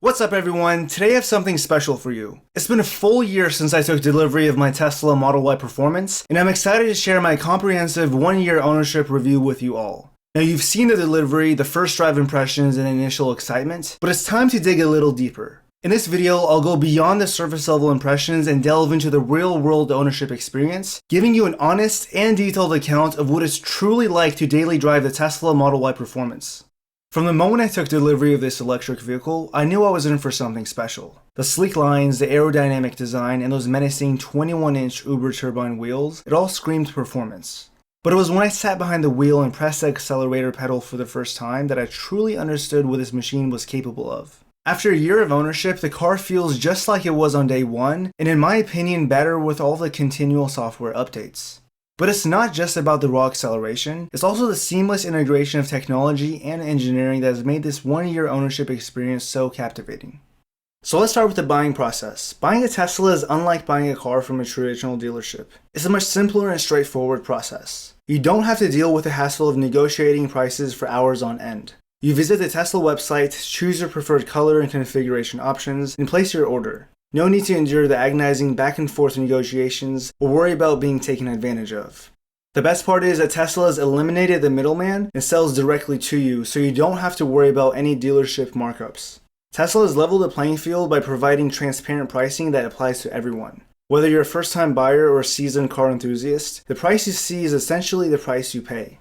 What's up everyone? Today I have something special for you. It's been a full year since I took delivery of my Tesla Model Y Performance, and I'm excited to share my comprehensive 1-year ownership review with you all. Now you've seen the delivery, the first drive impressions, and initial excitement, but it's time to dig a little deeper. In this video, I'll go beyond the surface level impressions and delve into the real world ownership experience, giving you an honest and detailed account of what it's truly like to daily drive the Tesla Model Y Performance. From the moment I took delivery of this electric vehicle, I knew I was in for something special. The sleek lines, the aerodynamic design, and those menacing 21-inch Uber turbine wheels, it all screamed performance. But it was when I sat behind the wheel and pressed the accelerator pedal for the first time that I truly understood what this machine was capable of. After a year of ownership, the car feels just like it was on day one, and in my opinion better with all the continual software updates. But it's not just about the raw acceleration, it's also the seamless integration of technology and engineering that has made this 1-year ownership experience so captivating. So let's start with the buying process. Buying a Tesla is unlike buying a car from a traditional dealership. It's a much simpler and straightforward process. You don't have to deal with the hassle of negotiating prices for hours on end. You visit the Tesla website, choose your preferred color and configuration options, and place your order. No need to endure the agonizing back and forth negotiations or worry about being taken advantage of. The best part is that Tesla has eliminated the middleman and sells directly to you, so you don't have to worry about any dealership markups. Tesla has leveled the playing field by providing transparent pricing that applies to everyone. Whether you're a first-time buyer or a seasoned car enthusiast, the price you see is essentially the price you pay.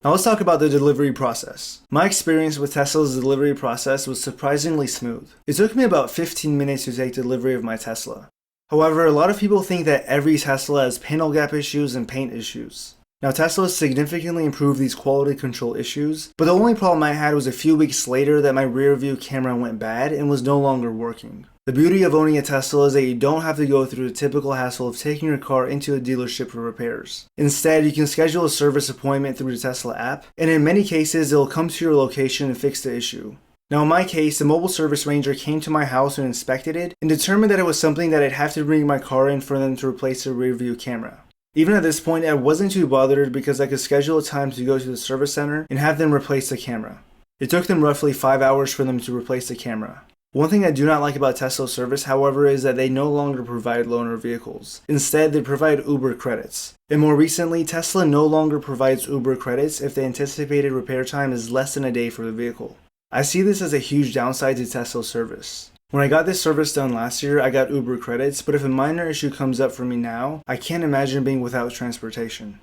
Now let's talk about the delivery process. My experience with Tesla's delivery process was surprisingly smooth. It took me about 15 minutes to take delivery of my Tesla. However, a lot of people think that every Tesla has panel gap issues and paint issues. Now Tesla has significantly improved these quality control issues, but the only problem I had was a few weeks later that my rear view camera went bad and was no longer working. The beauty of owning a Tesla is that you don't have to go through the typical hassle of taking your car into a dealership for repairs. Instead, you can schedule a service appointment through the Tesla app, and in many cases, it'll come to your location and fix the issue. Now in my case, the mobile service ranger came to my house and inspected it, and determined that it was something that I'd have to bring my car in for them to replace the rear view camera. Even at this point, I wasn't too bothered because I could schedule a time to go to the service center and have them replace the camera. It took them roughly 5 hours for them to replace the camera. One thing I do not like about Tesla's service, however, is that they no longer provide loaner vehicles. Instead, they provide Uber credits. And more recently, Tesla no longer provides Uber credits if the anticipated repair time is less than a day for the vehicle. I see this as a huge downside to Tesla's service. When I got this service done last year, I got Uber credits, but if a minor issue comes up for me now, I can't imagine being without transportation.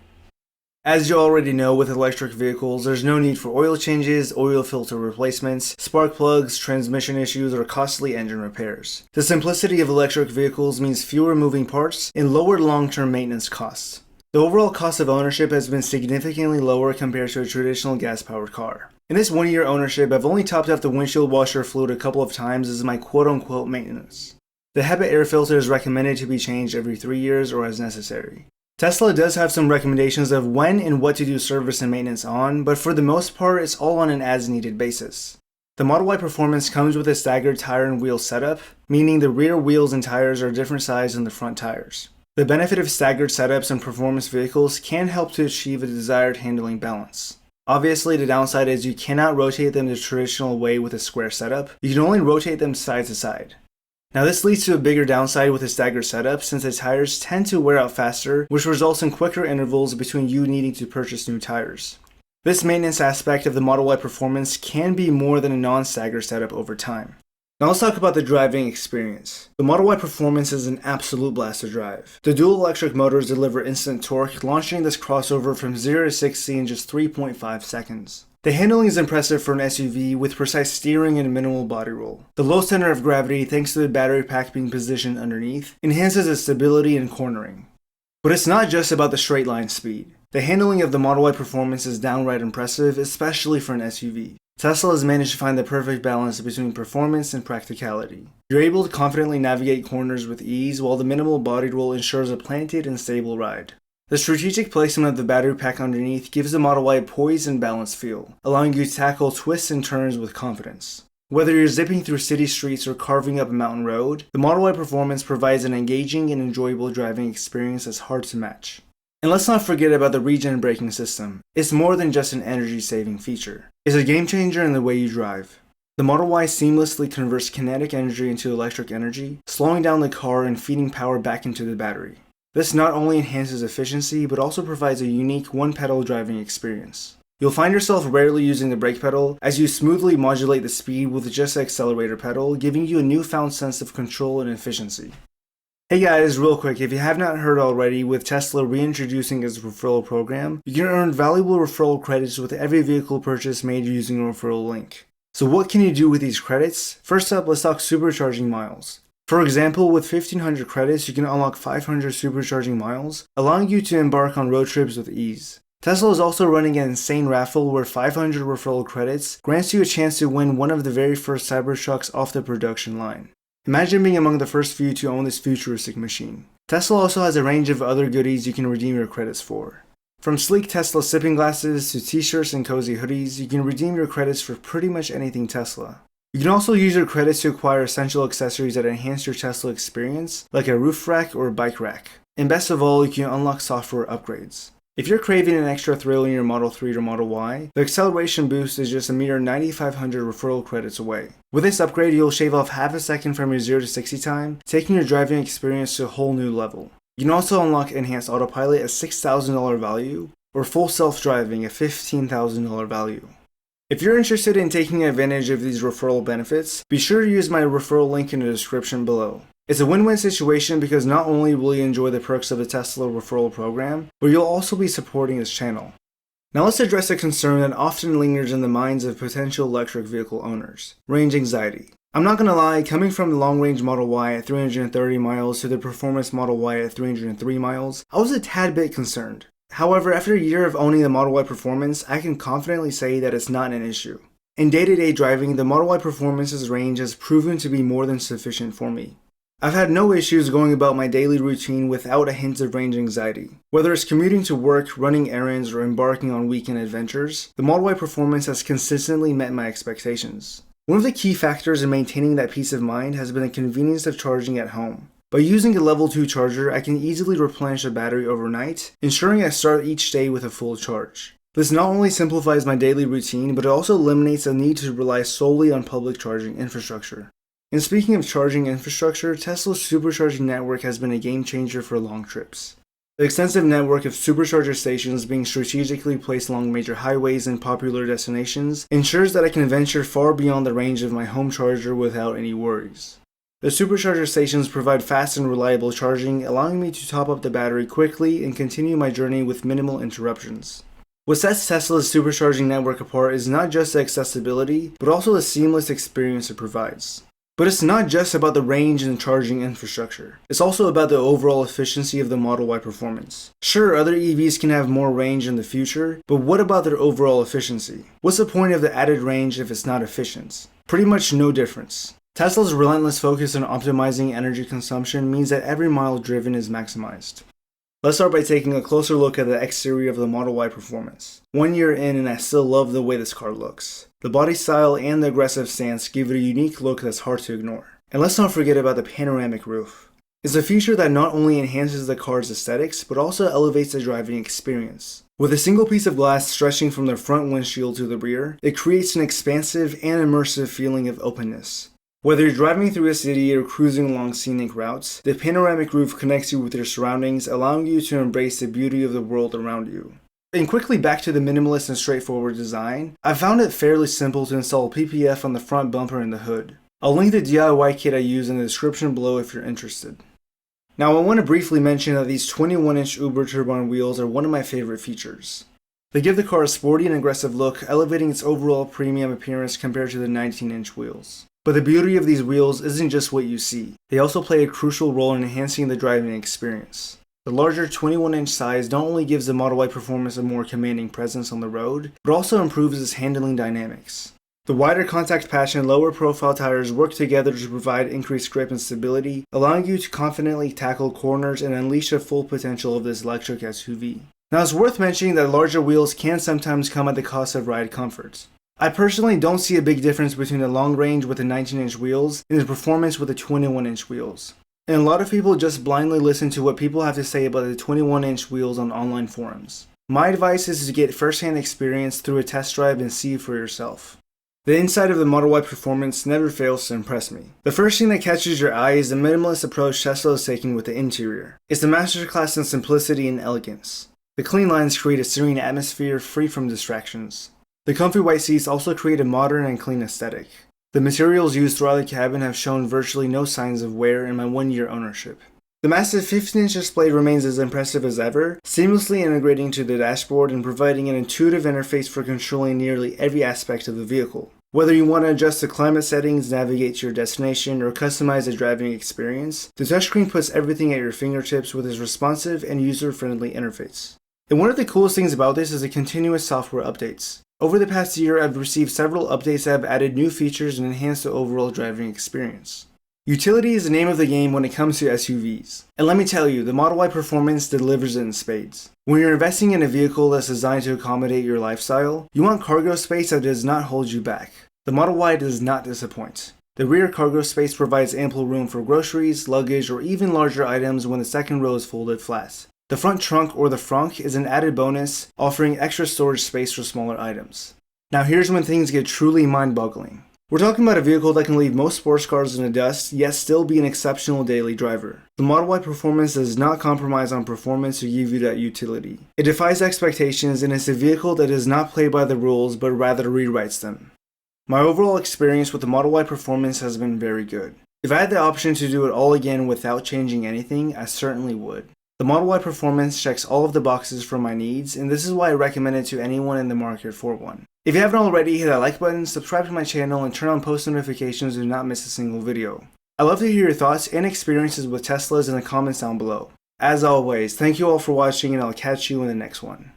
As you already know, with electric vehicles, there's no need for oil changes, oil filter replacements, spark plugs, transmission issues, or costly engine repairs. The simplicity of electric vehicles means fewer moving parts and lower long-term maintenance costs. The overall cost of ownership has been significantly lower compared to a traditional gas-powered car. In this 1-year ownership, I've only topped off the windshield washer fluid a couple of times as my quote-unquote maintenance. The HEPA air filter is recommended to be changed every 3 years or as necessary. Tesla does have some recommendations of when and what to do service and maintenance on, but for the most part, it's all on an as-needed basis. The Model Y Performance comes with a staggered tire and wheel setup, meaning the rear wheels and tires are different size than the front tires. The benefit of staggered setups in performance vehicles can help to achieve a desired handling balance. Obviously, the downside is you cannot rotate them the traditional way with a square setup. You can only rotate them side to side. Now this leads to a bigger downside with a staggered setup since the tires tend to wear out faster, which results in quicker intervals between you needing to purchase new tires. This maintenance aspect of the Model Y Performance can be more than a non-staggered setup over time. Now let's talk about the driving experience. The Model Y Performance is an absolute blast to drive. The dual electric motors deliver instant torque, launching this crossover from 0 to 60 in just 3.5 seconds. The handling is impressive for an SUV with precise steering and minimal body roll. The low center of gravity, thanks to the battery pack being positioned underneath, enhances its stability and cornering. But it's not just about the straight line speed. The handling of the Model Y Performance is downright impressive, especially for an SUV. Tesla has managed to find the perfect balance between performance and practicality. You're able to confidently navigate corners with ease, while the minimal body roll ensures a planted and stable ride. The strategic placement of the battery pack underneath gives the Model Y a poised and balanced feel, allowing you to tackle twists and turns with confidence. Whether you're zipping through city streets or carving up a mountain road, the Model Y Performance provides an engaging and enjoyable driving experience that's hard to match. And let's not forget about the regen braking system. It's more than just an energy-saving feature. It's a game changer in the way you drive. The Model Y seamlessly converts kinetic energy into electric energy, slowing down the car and feeding power back into the battery. This not only enhances efficiency, but also provides a unique one-pedal driving experience. You'll find yourself rarely using the brake pedal, as you smoothly modulate the speed with just the accelerator pedal, giving you a newfound sense of control and efficiency. Hey guys, real quick, if you have not heard already, with Tesla reintroducing its referral program, you can earn valuable referral credits with every vehicle purchase made using a referral link. So what can you do with these credits? First up, let's talk supercharging miles. For example, with 1500 credits, you can unlock 500 supercharging miles, allowing you to embark on road trips with ease. Tesla is also running an insane raffle where 500 referral credits grants you a chance to win one of the very first Cybertrucks off the production line. Imagine being among the first few to own this futuristic machine. Tesla also has a range of other goodies you can redeem your credits for. From sleek Tesla sipping glasses to t-shirts and cozy hoodies, you can redeem your credits for pretty much anything Tesla. You can also use your credits to acquire essential accessories that enhance your Tesla experience, like a roof rack or a bike rack. And best of all, you can unlock software upgrades. If you're craving an extra thrill in your Model 3 or Model Y, the acceleration boost is just a mere 9,500 referral credits away. With this upgrade, you'll shave off half a second from your 0 to 60 time, taking your driving experience to a whole new level. You can also unlock Enhanced Autopilot at $6,000 value, or Full Self-Driving at $15,000 value. If you're interested in taking advantage of these referral benefits, be sure to use my referral link in the description below. It's a win-win situation because not only will you enjoy the perks of the Tesla referral program, but you'll also be supporting this channel. Now let's address a concern that often lingers in the minds of potential electric vehicle owners: range anxiety. I'm not gonna lie, coming from the long-range Model Y at 330 miles to the performance Model Y at 303 miles, I was a tad bit concerned. However, after a year of owning the Model Y Performance, I can confidently say that it's not an issue. In day-to-day driving, the Model Y Performance's range has proven to be more than sufficient for me. I've had no issues going about my daily routine without a hint of range anxiety. Whether it's commuting to work, running errands, or embarking on weekend adventures, the Model Y Performance has consistently met my expectations. One of the key factors in maintaining that peace of mind has been the convenience of charging at home. By using a level 2 charger, I can easily replenish a battery overnight, ensuring I start each day with a full charge. This not only simplifies my daily routine, but it also eliminates the need to rely solely on public charging infrastructure. And speaking of charging infrastructure, Tesla's supercharging network has been a game changer for long trips. The extensive network of supercharger stations being strategically placed along major highways and popular destinations ensures that I can venture far beyond the range of my home charger without any worries. The supercharger stations provide fast and reliable charging, allowing me to top up the battery quickly and continue my journey with minimal interruptions. What sets Tesla's supercharging network apart is not just the accessibility, but also the seamless experience it provides. But it's not just about the range and charging infrastructure. It's also about the overall efficiency of the Model Y Performance. Sure, other EVs can have more range in the future, but what about their overall efficiency? What's the point of the added range if it's not efficient? Pretty much no difference. Tesla's relentless focus on optimizing energy consumption means that every mile driven is maximized. Let's start by taking a closer look at the exterior of the Model Y Performance. 1 year in and I still love the way this car looks. The body style and the aggressive stance give it a unique look that's hard to ignore. And let's not forget about the panoramic roof. It's a feature that not only enhances the car's aesthetics, but also elevates the driving experience. With a single piece of glass stretching from the front windshield to the rear, it creates an expansive and immersive feeling of openness. Whether you're driving through a city or cruising along scenic routes, the panoramic roof connects you with your surroundings, allowing you to embrace the beauty of the world around you. And quickly back to the minimalist and straightforward design, I found it fairly simple to install PPF on the front bumper and the hood. I'll link the DIY kit I use in the description below if you're interested. Now I want to briefly mention that these 21-inch Uber Turbine wheels are one of my favorite features. They give the car a sporty and aggressive look, elevating its overall premium appearance compared to the 19-inch wheels. But the beauty of these wheels isn't just what you see. They also play a crucial role in enhancing the driving experience. The larger 21-inch size not only gives the Model Y Performance a more commanding presence on the road, but also improves its handling dynamics. The wider contact patch and lower profile tires work together to provide increased grip and stability, allowing you to confidently tackle corners and unleash the full potential of this electric SUV. Now it's worth mentioning that larger wheels can sometimes come at the cost of ride comfort. I personally don't see a big difference between the long range with the 19-inch wheels and the performance with the 21-inch wheels. And a lot of people just blindly listen to what people have to say about the 21-inch wheels on online forums. My advice is to get first-hand experience through a test drive and see for yourself. The inside of the Model Y Performance never fails to impress me. The first thing that catches your eye is the minimalist approach Tesla is taking with the interior. It's a masterclass in simplicity and elegance. The clean lines create a serene atmosphere free from distractions. The comfy white seats also create a modern and clean aesthetic. The materials used throughout the cabin have shown virtually no signs of wear in my 1-year ownership. The massive 15-inch display remains as impressive as ever, seamlessly integrating to the dashboard and providing an intuitive interface for controlling nearly every aspect of the vehicle. Whether you want to adjust the climate settings, navigate to your destination, or customize the driving experience, the touchscreen puts everything at your fingertips with its responsive and user-friendly interface. And one of the coolest things about this is the continuous software updates. Over the past year, I've received several updates that have added new features and enhanced the overall driving experience. Utility is the name of the game when it comes to SUVs. And let me tell you, the Model Y Performance delivers it in spades. When you're investing in a vehicle that's designed to accommodate your lifestyle, you want cargo space that does not hold you back. The Model Y does not disappoint. The rear cargo space provides ample room for groceries, luggage, or even larger items when the second row is folded flat. The front trunk or the frunk is an added bonus, offering extra storage space for smaller items. Now here's when things get truly mind-boggling. We're talking about a vehicle that can leave most sports cars in the dust, yet still be an exceptional daily driver. The Model Y Performance does not compromise on performance to give you that utility. It defies expectations and is a vehicle that does not play by the rules, but rather rewrites them. My overall experience with the Model Y Performance has been very good. If I had the option to do it all again without changing anything, I certainly would. The Model Y Performance checks all of the boxes for my needs, and this is why I recommend it to anyone in the market for one. If you haven't already, hit that like button, subscribe to my channel, and turn on post notifications to not miss a single video. I'd love to hear your thoughts and experiences with Teslas in the comments down below. As always, thank you all for watching, and I'll catch you in the next one.